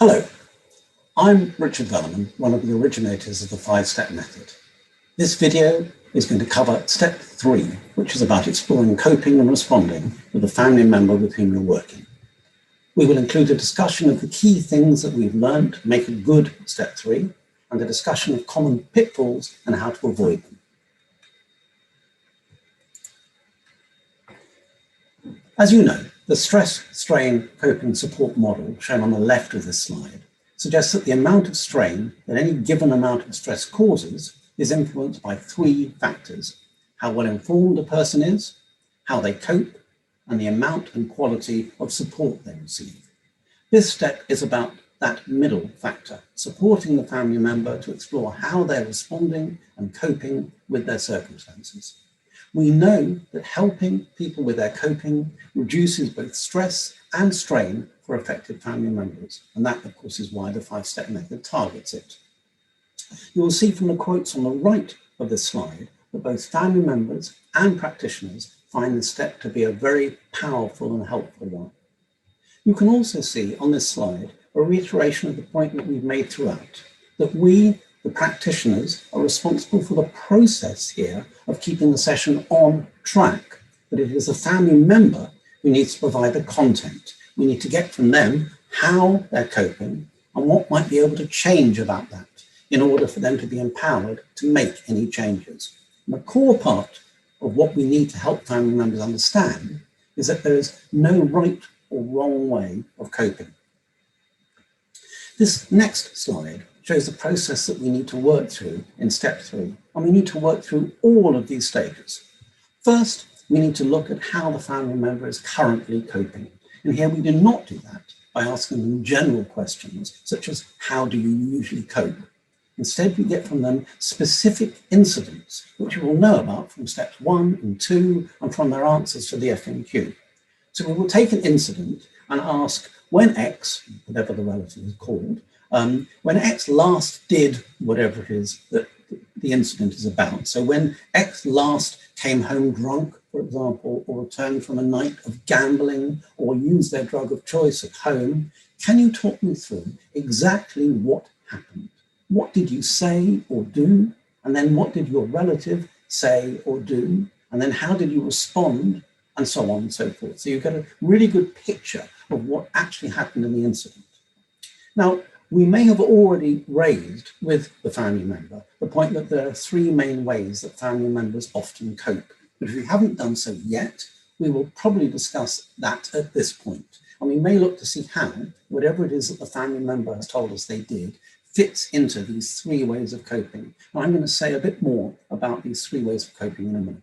Hello, I'm Richard Velleman, one of the originators of the 5-step method. This video is going to cover step 3, which is about exploring coping and responding with a family member with whom you're working. We will include a discussion of the key things that we've learned to make a good step 3 and a discussion of common pitfalls and how to avoid them. As you know, the stress-strain coping support model shown on the left of this slide suggests that the amount of strain that any given amount of stress causes is influenced by 3 factors: how well informed a person is, how they cope, and the amount and quality of support they receive. This step is about that middle factor, supporting the family member to explore how they're responding and coping with their circumstances. We know that helping people with their coping reduces both stress and strain for affected family members. And that, of course, is why the 5-step method targets it. You will see from the quotes on the right of this slide that both family members and practitioners find this step to be a very powerful and helpful one. You can also see on this slide a reiteration of the point that we've made throughout, that we, the practitioners, are responsible for the process here of keeping the session on track, but it is a family member who needs to provide the content. We need to get from them how they're coping and what might be able to change about that in order for them to be empowered to make any changes. And the core part of what we need to help family members understand is that there is no right or wrong way of coping. This next slide shows the process that we need to work through in step 3, and we need to work through all of these stages. First, we need to look at how the family member is currently coping. And here we do not do that by asking them general questions, such as, how do you usually cope? Instead, we get from them specific incidents, which you will know about from steps 1 and 2, and from their answers to the FNQ. So we will take an incident and ask, when X, whatever the relative is called, when X last did whatever it is that the incident is about. So when X last came home drunk, for example, or returned from a night of gambling or used their drug of choice at home, can you talk me through exactly what happened? What did you say or do? And then what did your relative say or do? And then how did you respond? And so on and so forth. So you get a really good picture of what actually happened in the incident. Now, we may have already raised with the family member the point that there are 3 main ways that family members often cope. But if we haven't done so yet, we will probably discuss that at this point. And we may look to see how whatever it is that the family member has told us they did fits into these 3 ways of coping. And I'm going to say a bit more about these 3 ways of coping in a minute.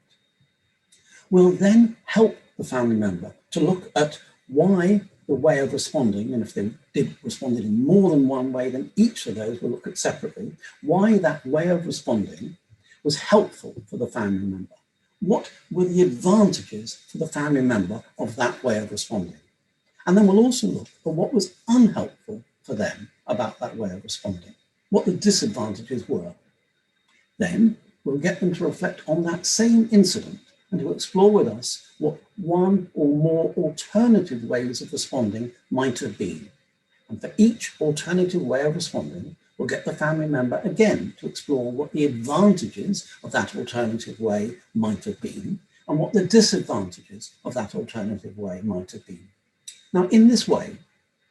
We'll then help the family member to look at why the way of responding, and if they did respond in more than one way, then each of those we'll look at separately, why that way of responding was helpful for the family member. What were the advantages for the family member of that way of responding? And then we'll also look at what was unhelpful for them about that way of responding, what the disadvantages were. Then we'll get them to reflect on that same incident and to explore with us what 1 or more alternative ways of responding might have been. And for each alternative way of responding, we'll get the family member again to explore what the advantages of that alternative way might have been and what the disadvantages of that alternative way might have been. Now, in this way,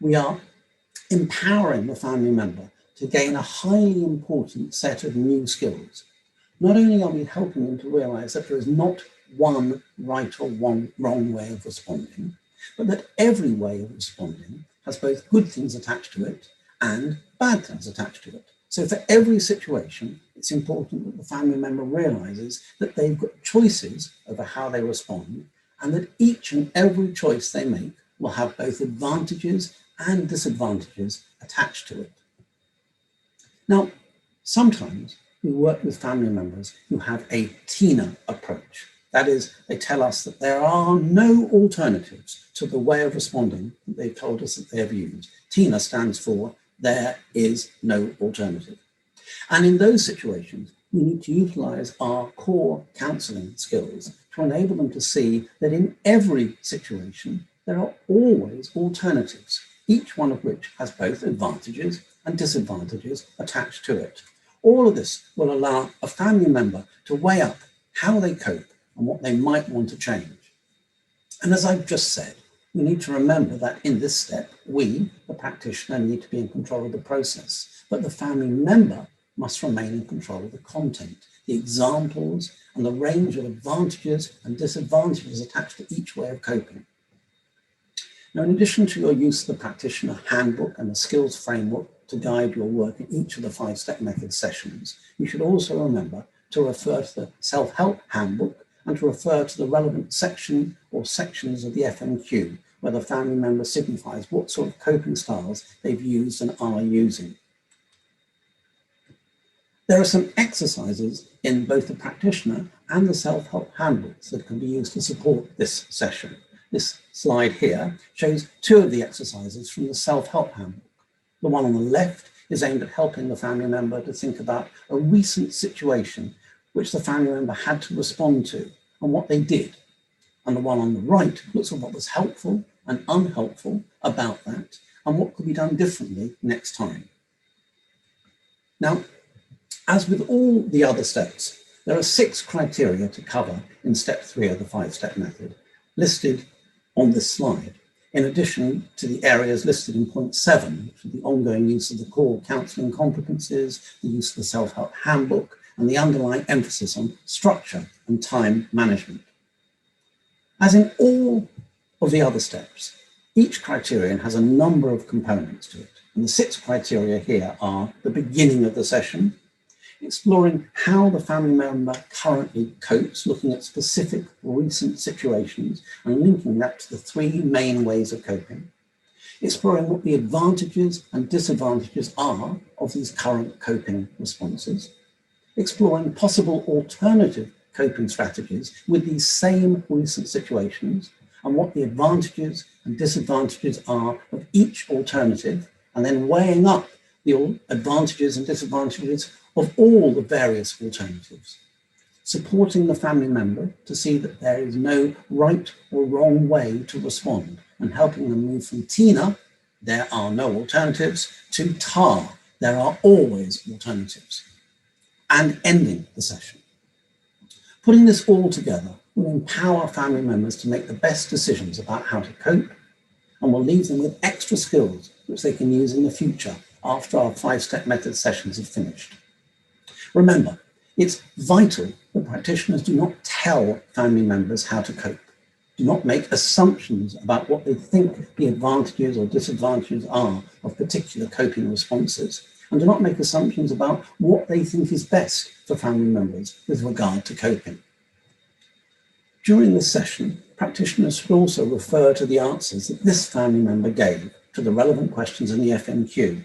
we are empowering the family member to gain a highly important set of new skills. Not only are we helping them to realize that there is not one right or one wrong way of responding, but that every way of responding has both good things attached to it and bad things attached to it. So for every situation, it's important that the family member realizes that they've got choices over how they respond, and that each and every choice they make will have both advantages and disadvantages attached to it. Now, sometimes we work with family members who have a TINA approach. That is, they tell us that there are no alternatives to the way of responding that they've told us that they have used. TINA stands for there is no alternative. And in those situations, we need to utilize our core counseling skills to enable them to see that in every situation, there are always alternatives. each one of which has both advantages and disadvantages attached to it. All of this will allow a family member to weigh up how they cope and what they might want to change. And as I've just said, we need to remember that in this step, we, the practitioner, need to be in control of the process, but the family member must remain in control of the content, the examples, and the range of advantages and disadvantages attached to each way of coping. Now, in addition to your use of the practitioner handbook and the skills framework to guide your work in each of the 5-step method sessions, you should also remember to refer to the self-help handbook and to refer to the relevant section or sections of the FMQ, where the family member signifies what sort of coping styles they've used and are using. There are some exercises in both the practitioner and the self-help handbooks that can be used to support this session. This slide here shows 2 of the exercises from the self-help handbook. The one on the left is aimed at helping the family member to think about a recent situation which the family member had to respond to and what they did. And the one on the right looks at what was helpful and unhelpful about that and what could be done differently next time. Now, as with all the other steps, there are 6 criteria to cover in step 3 of the 5-step method, listed on this slide, in addition to the areas listed in point 7, which are the ongoing use of the core counselling competencies, the use of the self-help handbook, and the underlying emphasis on structure and time management. As in all of the other steps, each criterion has a number of components to it, and the 6 criteria here are the beginning of the session, exploring how the family member currently copes, looking at specific recent situations and linking that to the 3 main ways of coping, exploring what the advantages and disadvantages are of these current coping responses, exploring possible alternative coping strategies with these same recent situations and what the advantages and disadvantages are of each alternative, and then weighing up the advantages and disadvantages of all the various alternatives, supporting the family member to see that there is no right or wrong way to respond, and helping them move from Tina, there are no alternatives, to Tar, there are always alternatives, and ending the session. Putting this all together will empower family members to make the best decisions about how to cope, and will leave them with extra skills which they can use in the future after our 5-step method sessions have finished. Remember, it's vital that practitioners do not tell family members how to cope. Do not make assumptions about what they think the advantages or disadvantages are of particular coping responses, and do not make assumptions about what they think is best for family members with regard to coping. During this session, practitioners should also refer to the answers that this family member gave to the relevant questions in the FMQ.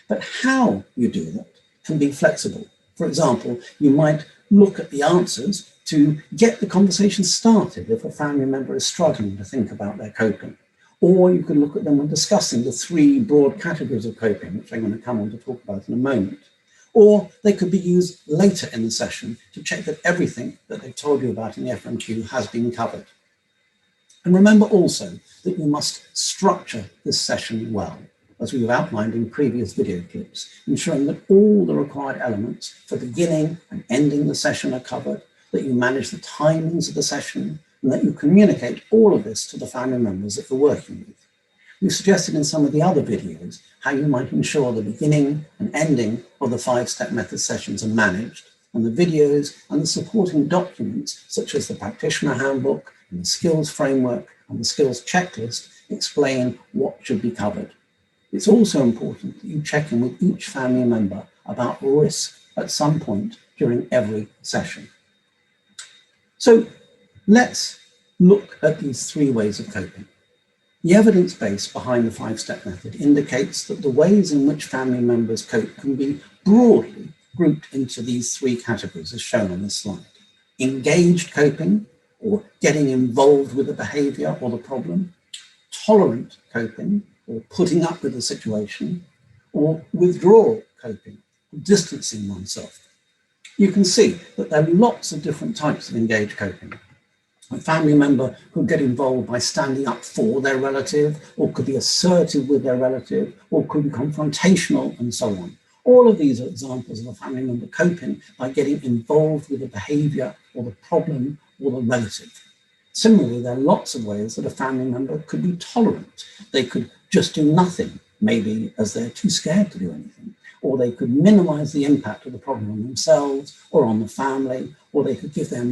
But how you do that can be flexible. For example, you might look at the answers to get the conversation started if a family member is struggling to think about their coping. Or you can look at them when discussing the 3 broad categories of coping, which I'm going to come on to talk about in a moment. Or they could be used later in the session to check that everything that they've told you about in the FMQ has been covered. And remember also that you must structure this session well, as we've outlined in previous video clips, ensuring that all the required elements for beginning and ending the session are covered, that you manage the timings of the session, and that you communicate all of this to the family members that you're working with. We've suggested in some of the other videos how you might ensure the beginning and ending of the 5-step method sessions are managed, and the videos and the supporting documents, such as the practitioner handbook and the skills framework and the skills checklist, explain what should be covered. It's also important that you check in with each family member about risk at some point during every session. So let's look at these 3 ways of coping. The evidence base behind the 5-step method indicates that the ways in which family members cope can be broadly grouped into these 3 categories as shown on this slide. Engaged coping, or getting involved with the behavior or the problem, tolerant coping, or putting up with the situation, or withdrawal coping, or distancing oneself. You can see that there are lots of different types of engaged coping. A family member could get involved by standing up for their relative, or could be assertive with their relative, or could be confrontational, and so on. All of these are examples of a family member coping by getting involved with the behavior or the problem or the relative. Similarly, there are lots of ways that a family member could be tolerant. They could just do nothing, maybe as they're too scared to do anything, or they could minimize the impact of the problem on themselves or on the family, or they could give their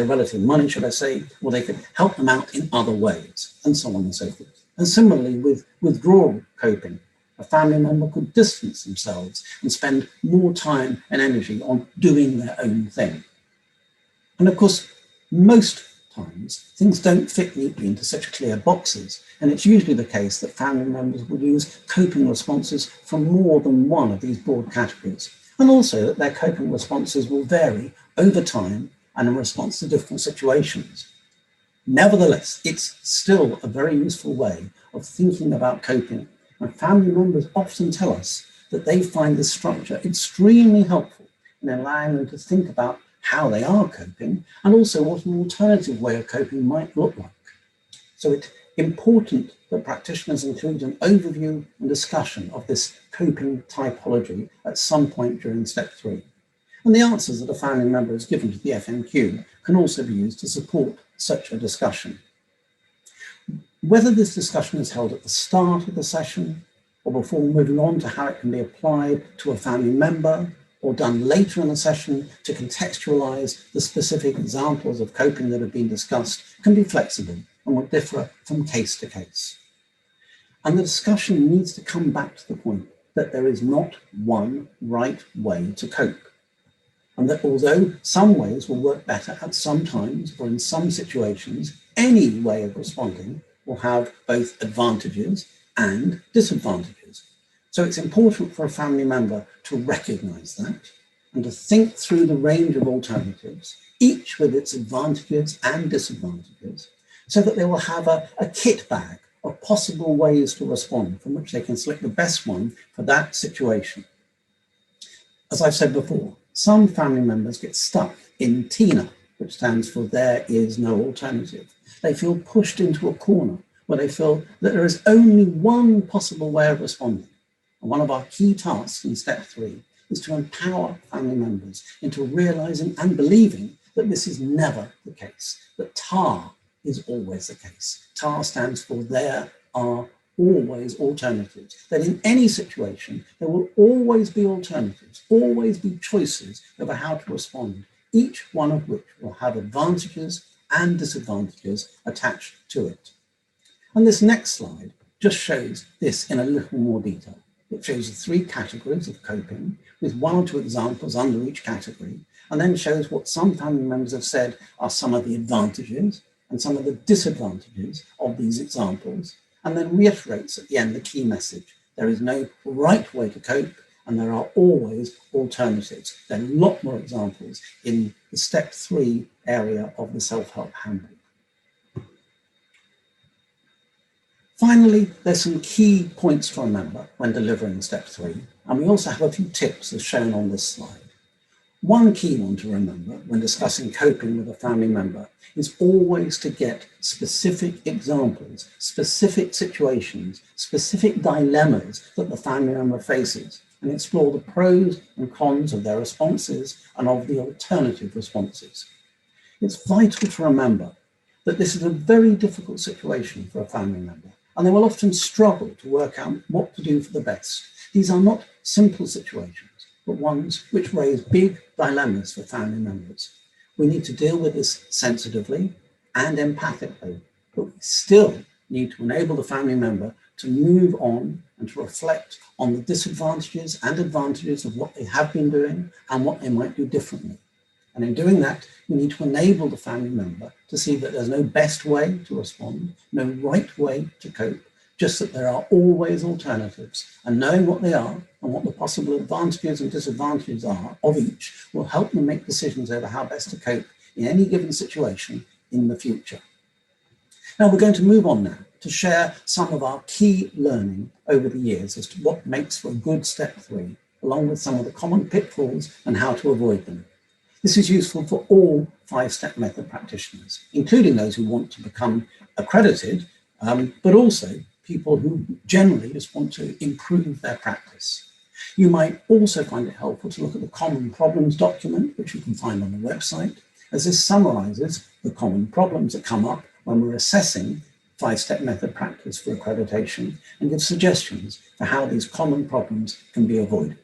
relative money, should I say, or they could help them out in other ways, and so on and so forth. And similarly, with withdrawal coping, a family member could distance themselves and spend more time and energy on doing their own thing. And of course, most times, things don't fit neatly into such clear boxes, and it's usually the case that family members will use coping responses from more than one of these broad categories, and also that their coping responses will vary over time and in response to different situations. Nevertheless, it's still a very useful way of thinking about coping, and family members often tell us that they find this structure extremely helpful in allowing them to think about how they are coping and also what an alternative way of coping might look like. So it's important that practitioners include an overview and discussion of this coping typology at some point during step 3. And the answers that a family member has given to the FMQ can also be used to support such a discussion. Whether this discussion is held at the start of the session or before moving on to how it can be applied to a family member, or done later in the session to contextualize the specific examples of coping that have been discussed, can be flexible and will differ from case to case. And the discussion needs to come back to the point that there is not one right way to cope. And that although some ways will work better at some times or in some situations, any way of responding will have both advantages and disadvantages. So it's important for a family member to recognize that and to think through the range of alternatives, each with its advantages and disadvantages, so that they will have a kit bag of possible ways to respond from which they can select the best one for that situation. As I've said before, some family members get stuck in TINA, which stands for there is no alternative. They feel pushed into a corner where they feel that there is only one possible way of responding. And one of our key tasks in step 3 is to empower family members into realizing and believing that this is never the case, that TAR is always the case. TAR stands for there are always alternatives, that in any situation, there will always be alternatives, always be choices over how to respond, each one of which will have advantages and disadvantages attached to it. And this next slide just shows this in a little more detail. It shows the 3 categories of coping with 1 or 2 examples under each category, and then shows what some family members have said are some of the advantages and some of the disadvantages of these examples, and then reiterates at the end the key message. There is no right way to cope, and there are always alternatives. There are a lot more examples in the step 3 area of the self-help handbook. Finally, there's some key points to remember when delivering step 3, and we also have a few tips as shown on this slide. One key one to remember when discussing coping with a family member is always to get specific examples, specific situations, specific dilemmas that the family member faces, and explore the pros and cons of their responses and of the alternative responses. It's vital to remember that this is a very difficult situation for a family member, and they will often struggle to work out what to do for the best. These are not simple situations, but ones which raise big dilemmas for family members. We need to deal with this sensitively and empathically, but we still need to enable the family member to move on and to reflect on the disadvantages and advantages of what they have been doing and what they might do differently. And in doing that, we need to enable the family member to see that there's no best way to respond, no right way to cope, just that there are always alternatives, and knowing what they are and what the possible advantages and disadvantages are of each will help them make decisions over how best to cope in any given situation in the future. Now we're going to move on now to share some of our key learning over the years as to what makes for a good step 3, along with some of the common pitfalls and how to avoid them. This is useful for all 5-step method practitioners, including those who want to become accredited, but also people who generally just want to improve their practice. You might also find it helpful to look at the Common Problems document, which you can find on the website, as this summarizes the common problems that come up when we're assessing 5-step method practice for accreditation and gives suggestions for how these common problems can be avoided.